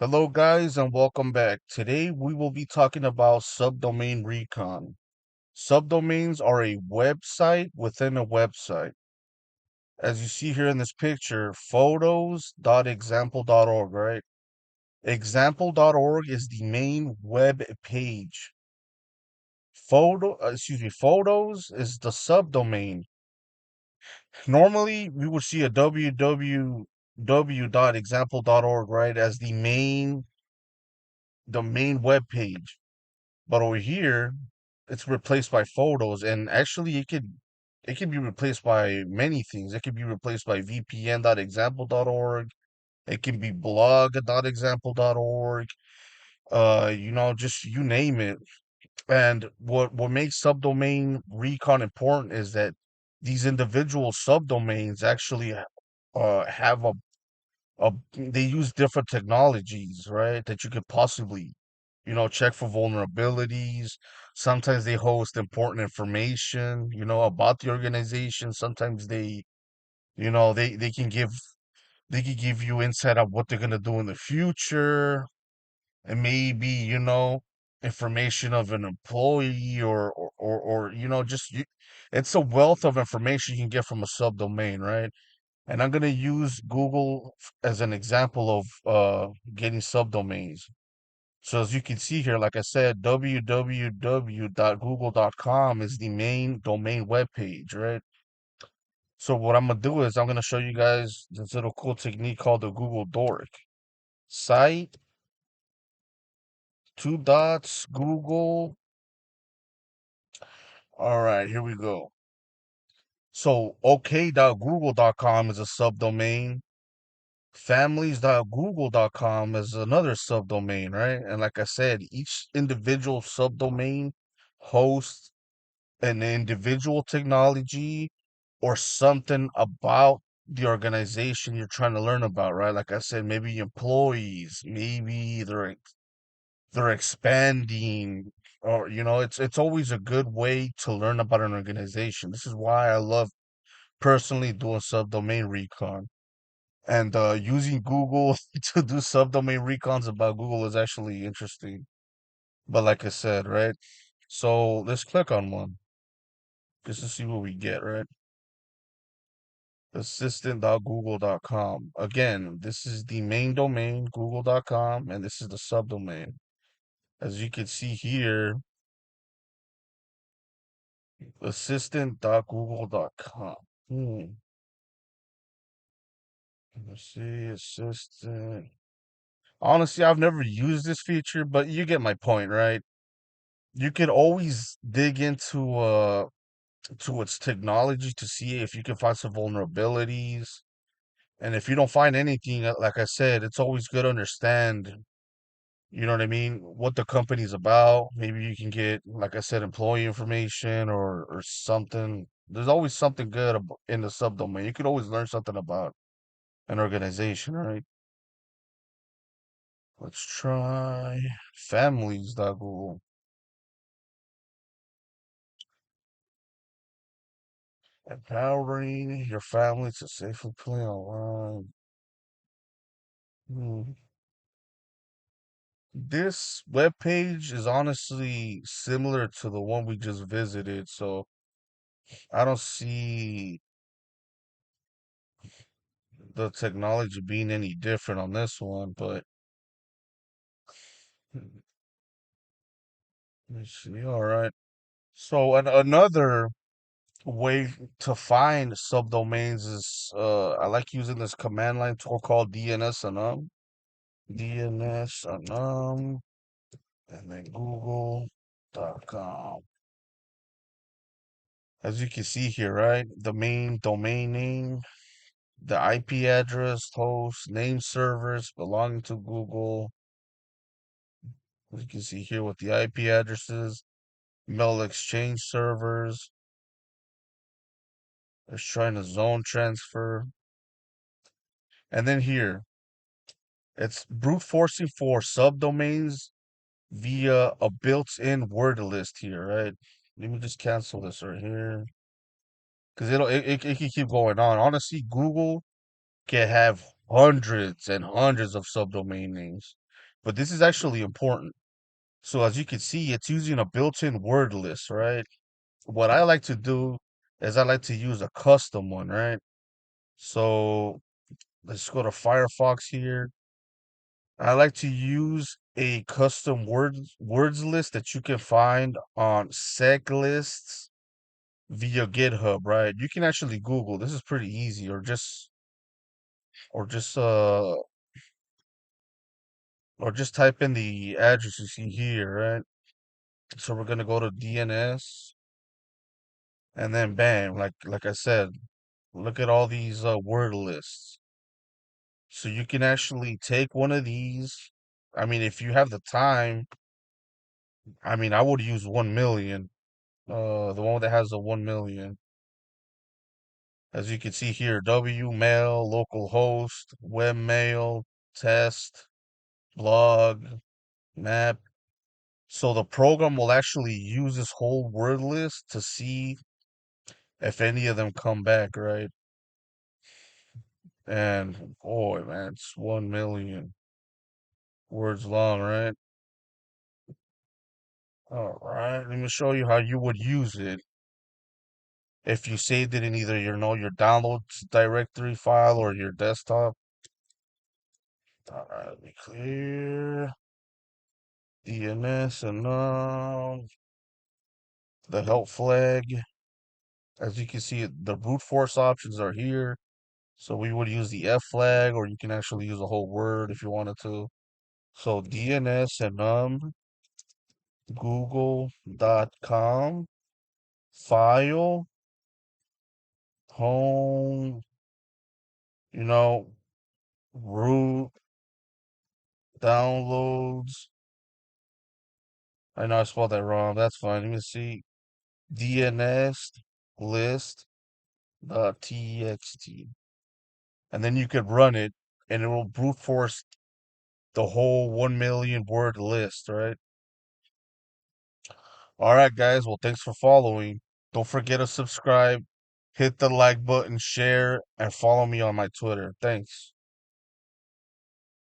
Hello, guys, and welcome back. Today, we will be talking about subdomain recon. Subdomains are a website within a website. As you see here in this picture, photos.example.org, right? Example.org is the main web page. Photos is the subdomain. Normally, we would see a www.example.org, right, as the main web page. But over here, it's replaced by photos, and actually, it can be replaced by many things. It can be replaced by vpn.example.org. It can be blog.example.org. Just you name it. And what makes subdomain recon important is that these individual subdomains actually have they use different technologies, right? That you could possibly, check for vulnerabilities. Sometimes they host important information, about the organization. Sometimes they can give you insight on what they're gonna do in the future, and maybe, information of an employee or just it's a wealth of information you can get from a subdomain, right? And I'm going to use Google as an example of getting subdomains. So as you can see here, like I said, www.google.com is the main domain web page, right? So what I'm going to do is I'm going to show you guys this little cool technique called the Google Dork. Site, two dots, Google. All right, here we go. So ok.google.com is a subdomain. Families.google.com is another subdomain, right? And like I said, each individual subdomain hosts an individual technology or something about the organization you're trying to learn about, right? Like I said, maybe employees, maybe they're expanding, or it's always a good way to learn about an organization. This is why I love personally doing subdomain recon. And using Google to do subdomain recons about Google is actually interesting. But like I said, right? So let's click on one just to see what we get, right? Assistant.google.com. Again, this is the main domain, google.com, and this is the subdomain. As you can see here, assistant.google.com. Let's see, assistant. Honestly, I've never used this feature, but you get my point, right? You could always dig into its technology to see if you can find some vulnerabilities. And if you don't find anything, like I said, it's always good to understand, you know what I mean, what the company's about. Maybe you can get, like I said, employee information or something. There's always something good in the subdomain. You could always learn something about an organization, right? Let's try families.google. Empowering your family to safely play online. Hmm. This web page is honestly similar to the one we just visited, so I don't see the technology being any different on this one, but let's see. All right. So another way to find subdomains is I like using this command line tool called DNSenum. DNSenum, and then google.com. As you can see here, right? The main domain name, the IP address, host, name servers belonging to Google. As you can see here with the IP addresses, mail exchange servers. It's trying to zone transfer. And then here, it's brute forcing for subdomains via a built-in word list here, right? Let me just cancel this right here. Because it can keep going on. Honestly, Google can have hundreds and hundreds of subdomain names. But this is actually important. So as you can see, it's using a built-in word list, right? What I like to do is I like to use a custom one, right? So let's go to Firefox here. I like to use a custom words list that you can find on sec lists via GitHub, right? You can actually Google. This is pretty easy, or just or just type in the address you see here, right? So we're gonna go to DNS, and then bam, like I said, look at all these word lists. So you can actually take one of these. I mean, if you have the time, I mean, I would use 1 million. The one that has the 1 million. As you can see here, mail, localhost, webmail, test, blog, map. So the program will actually use this whole word list to see if any of them come back, right? And boy, man, it's 1 million words long, right? All right, let me show you how you would use it if you saved it in either your downloads directory file or your desktop. All right, let me clear DNS and the help flag. As you can see, the brute force options are here. So we would use the F flag, or you can actually use a whole word if you wanted to. So DNSenum google.com file home, you know, root downloads. I know I spelled that wrong. That's fine. Let me see. DNS list.txt. And then you could run it and it will brute force the whole 1 million word list, right? All right, guys. Well, thanks for following. Don't forget to subscribe, hit the like button, share, and follow me on my Twitter. Thanks.